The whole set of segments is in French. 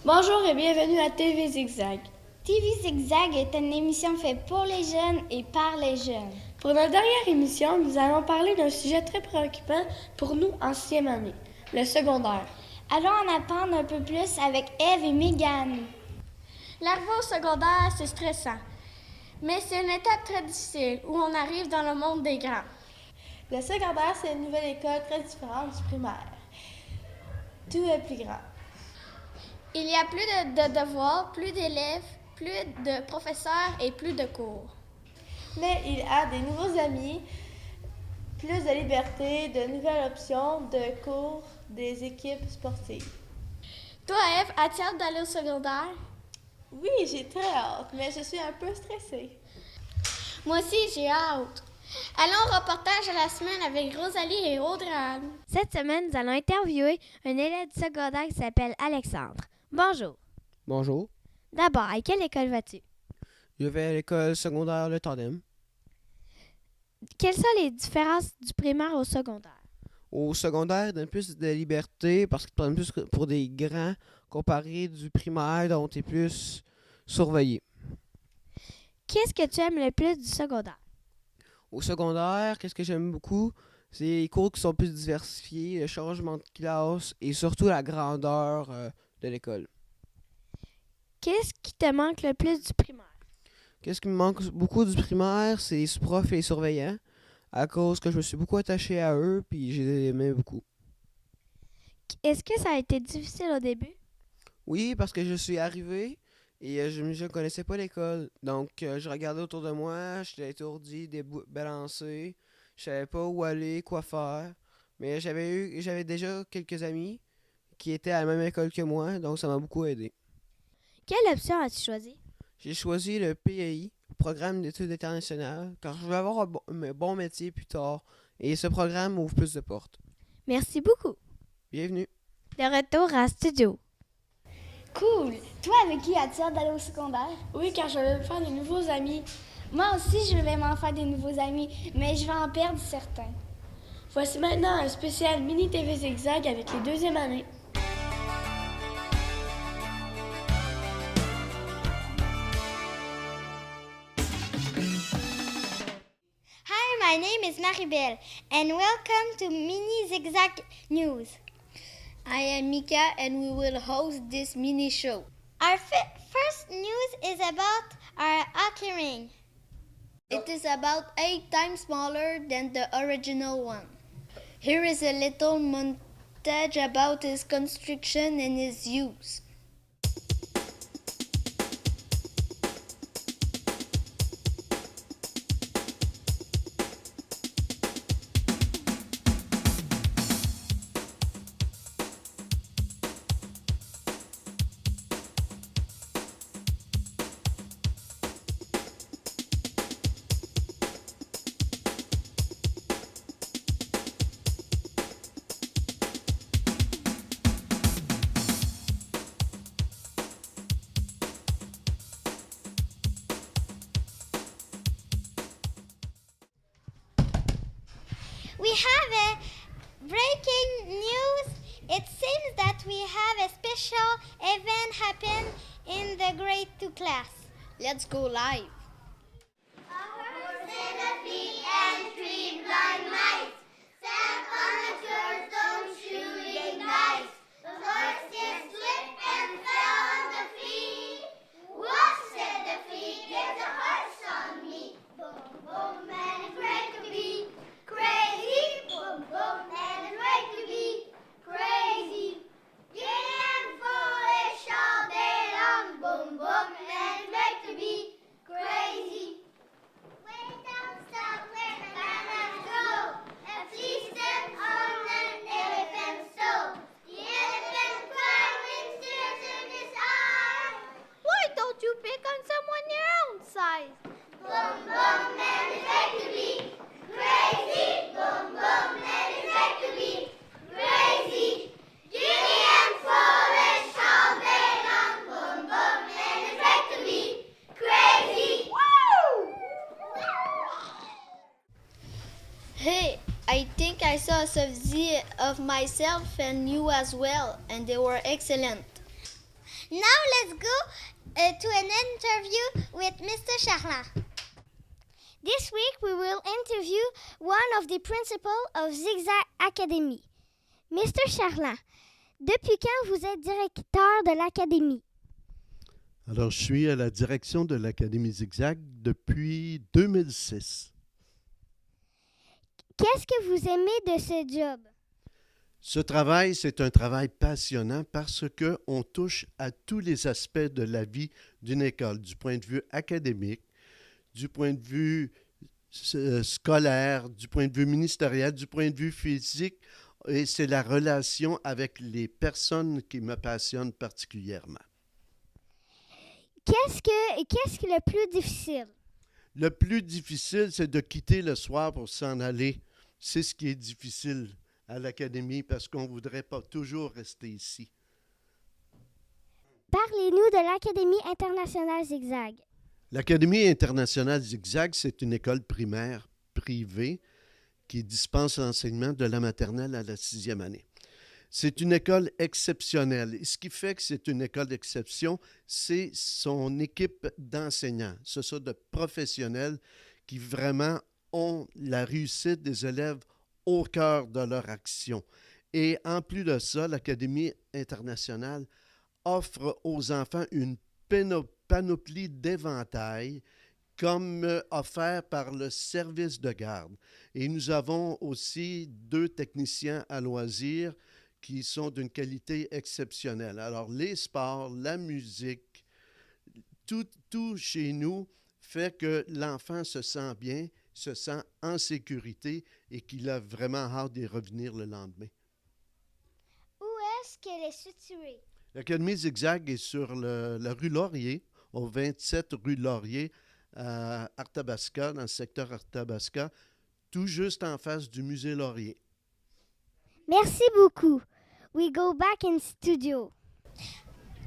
Bonjour et bienvenue à TV Zigzag. TV Zigzag est une émission faite pour les jeunes et par les jeunes. Pour notre dernière émission, nous allons parler d'un sujet très préoccupant pour nous en 6e année, le secondaire. Allons en apprendre un peu plus avec Eve et Megan. L'arrivée au secondaire, c'est stressant. Mais c'est une étape très difficile où on arrive dans le monde des grands. Le secondaire, c'est une nouvelle école très différente du primaire. Tout est plus grand. Il y a plus de devoirs, plus d'élèves, plus de professeurs et plus de cours. Mais il a des nouveaux amis, plus de liberté, de nouvelles options, de cours, des équipes sportives. Toi, Eve, as-tu hâte d'aller au secondaire? Oui, j'ai très hâte, mais je suis un peu stressée. Moi aussi, j'ai hâte. Allons au reportage de la semaine avec Rosalie et Audrey-Anne. Cette semaine, nous allons interviewer un élève du secondaire qui s'appelle Alexandre. Bonjour. Bonjour. D'abord, à quelle école vas-tu? Je vais à l'école secondaire Le Tandem. Quelles sont les différences du primaire au secondaire? Au secondaire, ils donnent plus de liberté parce qu'ils prennent plus pour des grands comparé du primaire dont tu es plus surveillé. Qu'est-ce que tu aimes le plus du secondaire? Au secondaire, qu'est-ce que j'aime beaucoup? C'est les cours qui sont plus diversifiés, le changement de classe et surtout la grandeur de l'école. Qu'est-ce qui te manque le plus du primaire? Qu'est-ce qui me manque beaucoup du primaire, c'est les profs et les surveillants, à cause que je me suis beaucoup attaché à eux puis je les aimais beaucoup. Est-ce que ça a été difficile au début? Oui, parce que je suis arrivé et je ne connaissais pas l'école. Donc, je regardais autour de moi, j'étais étourdi, balancé. Je savais pas où aller, quoi faire. Mais j'avais déjà quelques amis qui étaient à la même école que moi, donc ça m'a beaucoup aidé. Quelle option as-tu choisi? J'ai choisi le PAI, Programme d'études internationales, car je veux avoir un bon métier plus tard. Et ce programme ouvre plus de portes. Merci beaucoup. Bienvenue. De retour en studio. Cool! Toi, avec qui as-tu hâte d'aller au secondaire? Oui, car je vais me faire des nouveaux amis. Moi aussi, je vais m'en faire des nouveaux amis, mais je vais en perdre certains. Voici maintenant un spécial mini TV Zigzag avec les 2e années. Hi, my name is Maribel, and welcome to Mini Zigzag News. I am Mika and we will host this mini show. Our first news is about our hockey ring. It is about 8 times smaller than the original one. Here is a little montage about its construction and its use. We have a breaking news. It seems that we have a special event happen in the grade 2 class. Let's go live. A horse and a pig and 3 blind mice sat on a curbstone shooting dice. The horse did slip and fell on the flea. What said the flea? Get the horse on me. Boom, boom, and it's great to be crazy. Boom, boom, and it's great to be crazy. Giddy and foolish all day long. Boom, boom, and it's great to be crazy. Way down south where the bananas grow, a flea stepped on an elephant's toe. The elephant cried with tears in his eyes. Why don't you pick on someone your own size? Boom, boom, and it's great to be crazy. Boom, boom, and it's great to be crazy. Giddy and foolish all day long. Boom, boom, and it's great to be crazy. Woo! Hey, I think I saw a subsidy of myself and you as well, and they were excellent. Now let's go to an interview with Mr. Charland. This week we will interview one of the principals of Zigzag Academy. Mr. Charland, depuis quand vous êtes directeur de l'académie? Alors, je suis à la direction de l'Académie Zigzag depuis 2006. Qu'est-ce que vous aimez de ce job? Ce travail, c'est un travail passionnant parce qu'on touche à tous les aspects de la vie d'une école, du point de vue académique, du point de vue scolaire, du point de vue ministériel, du point de vue physique, et c'est la relation avec les personnes qui me passionnent particulièrement. Qu'est-ce que le plus difficile? Le plus difficile, c'est de quitter le soir pour s'en aller. C'est ce qui est difficile à l'académie parce qu'on ne voudrait pas toujours rester ici. Parlez-nous de l'Académie internationale Zigzag. L'Académie internationale Zigzag, c'est une école primaire privée qui dispense l'enseignement de la maternelle à la 6e année. C'est une école exceptionnelle. Et ce qui fait que c'est une école d'exception, c'est son équipe d'enseignants. Ce sont de professionnels qui vraiment ont la réussite des élèves au cœur de leur action. Et en plus de ça, l'Académie internationale offre aux enfants une panoplie d'éventails comme offert par le service de garde. Et nous avons aussi 2 techniciens à loisirs qui sont d'une qualité exceptionnelle. Alors, les sports, la musique, tout chez nous fait que l'enfant se sent bien, se sent en sécurité et qu'il a vraiment hâte d'y revenir le lendemain. Où est-ce qu'elle est située? L'Académie Zigzag est sur la rue Laurier, au 27 rue Laurier, à Arthabasca, dans le secteur Arthabasca, tout juste en face du musée Laurier. Merci beaucoup. We go back in studio.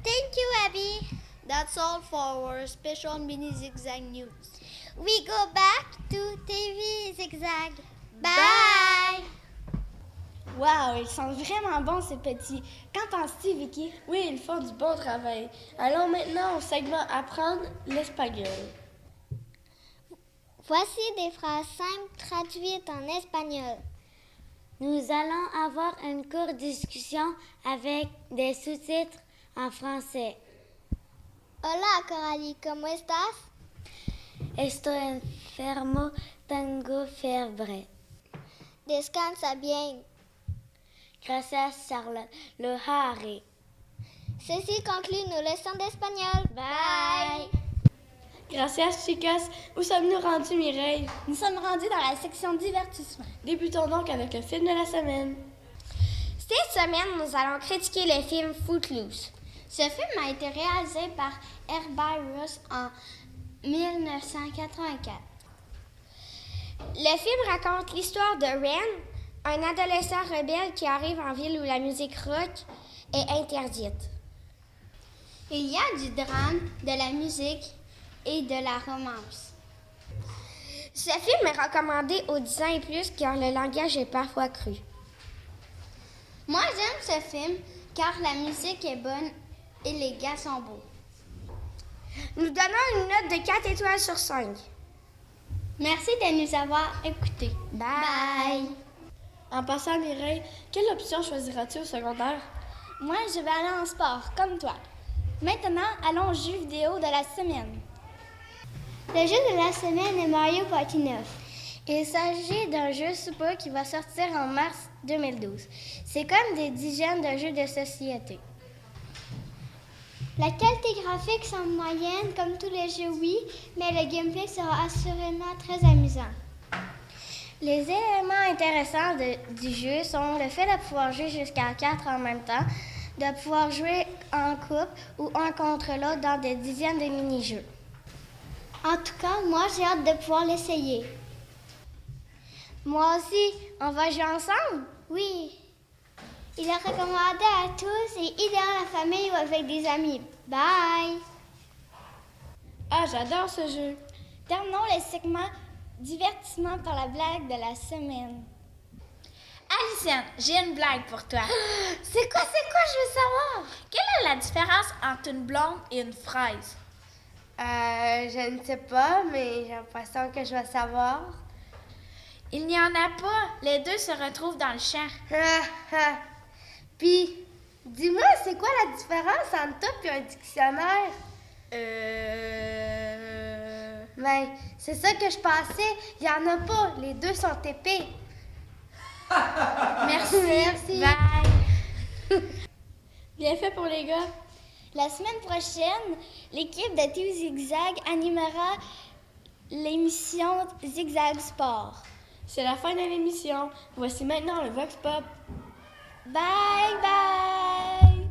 Thank you, Abby. That's all for our special mini Zigzag news. We go back to TV Zigzag. Bye. Wow, ils sont vraiment bons ces petits. Qu'en penses-tu, Vicky? Oui, ils font du bon travail. Allons maintenant au segment Apprendre l'espagnol. Voici des phrases simples traduites en espagnol. Nous allons avoir une courte discussion avec des sous-titres en français. Hola, Coralie, ¿cómo estás? Estoy enfermo, tengo fiebre. Descansa bien. Gracias, Charlotte. Le haré. Ceci conclut nos leçons d'espagnol. Bye. Gracias, chicas. Où sommes-nous rendus, Mireille? Nous sommes rendus dans la section divertissement. Débutons donc avec le film de la semaine. Cette semaine, nous allons critiquer le film Footloose. Ce film a été réalisé par Herbie Ross en 1984. Le film raconte l'histoire de Ren, un adolescent rebelle qui arrive en ville où la musique rock est interdite. Il y a du drame, de la musique et de la romance. Ce film est recommandé aux 10 ans et plus car le langage est parfois cru. Moi, j'aime ce film car la musique est bonne et les gars sont beaux. Nous donnons une note de 4 étoiles sur 5. Merci de nous avoir écoutés. Bye! En passant, Mireille, quelle option choisiras-tu au secondaire? Moi, je vais aller en sport, comme toi. Maintenant, allons au jeu vidéo de la semaine. Le jeu de la semaine est Mario Party 9. Il s'agit d'un jeu super qui va sortir en mars 2012. C'est comme des dizaines de jeux de société. La qualité graphique sont moyenne comme tous les jeux Wii, mais le gameplay sera assurément très amusant. Les éléments intéressants du jeu sont le fait de pouvoir jouer jusqu'à 4 en même temps, de pouvoir jouer en couple ou un contre l'autre dans des dizaines de mini-jeux. En tout cas, moi, j'ai hâte de pouvoir l'essayer. Moi aussi. On va jouer ensemble? Oui. Il est recommandé à tous et idéal à la famille ou avec des amis. Bye! Ah, j'adore ce jeu. Terminons le segment divertissement par la blague de la semaine. Alicienne, j'ai une blague pour toi. C'est quoi, je veux savoir? Quelle est la différence entre une blonde et une fraise? Je ne sais pas, mais j'ai l'impression que je vais savoir. Il n'y en a pas. Les deux se retrouvent dans le champ. Puis, dis-moi, c'est quoi la différence entre toi et un dictionnaire? Ben, c'est ça que je pensais. Il n'y en a pas. Les deux sont épais. Merci. Merci. Bye. Bien fait pour les gars. La semaine prochaine, l'équipe de Team Zigzag animera l'émission Zigzag Sport. C'est la fin de l'émission. Voici maintenant le Vox Pop. Bye bye!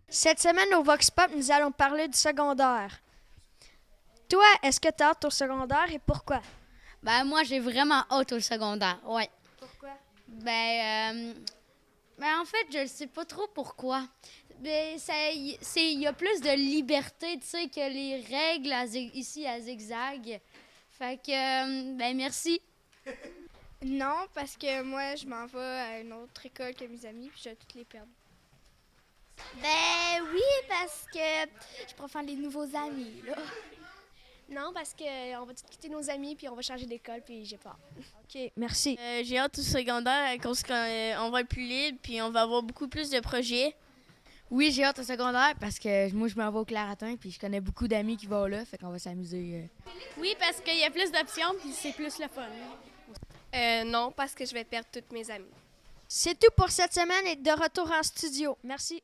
Cette semaine au Vox Pop, nous allons parler du secondaire. Toi, est-ce que tu as hâte au secondaire et pourquoi? Ben, moi, j'ai vraiment hâte au secondaire, ouais. Pourquoi? Ben, en fait, je ne sais pas trop pourquoi. Ben, il y a plus de liberté, tu sais, que les règles ici à Zigzag. Fait que, ben, merci. Non, parce que moi, je m'en vais à une autre école que mes amis, puis je vais toutes les perdre. Ben oui, parce que je préfère les nouveaux amis, là. Non, parce qu'on va tous quitter nos amis, puis on va changer d'école, puis j'ai peur. OK, merci. J'ai hâte au secondaire à cause qu'on va être plus libre puis on va avoir beaucoup plus de projets. Oui, j'ai hâte au secondaire parce que moi, je m'en vais au Claratin puis je connais beaucoup d'amis qui vont là, fait qu'on va s'amuser. Oui, parce qu'il y a plus d'options puis c'est plus le fun. Non, parce que je vais perdre toutes mes amies. C'est tout pour cette semaine et de retour en studio. Merci.